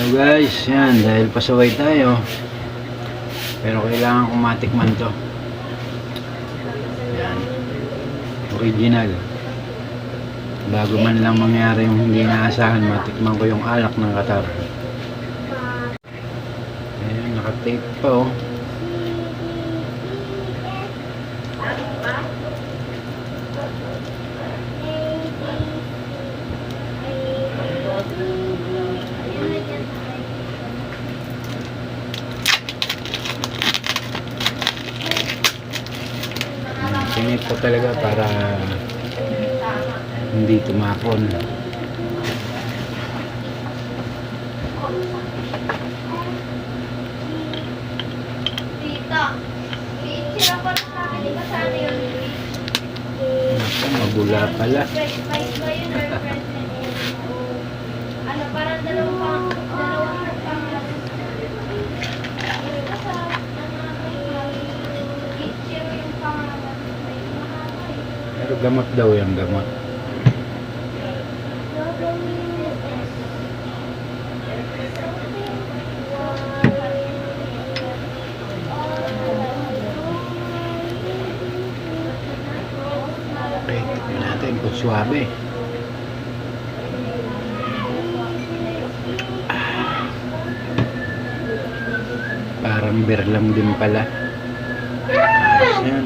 So guys, yan, dahil pasaway tayo, pero kailangan kong matikman to. Yan, original. Bago man lang mangyari yung hindi naasahan, matikman ko yung alak ng Qatar. Ayan, nakatape pa oh. Pinit ko talaga para hindi tumapon. Tita, i-share ako sa akin, di ba sana yun? Naku, magula pala. Mais ba yun or present? Ano, parang dalawang Pero gamot daw yung gamot. Okay, tignan natin kung suwabe. Parang beer lang din pala. Ayos yan.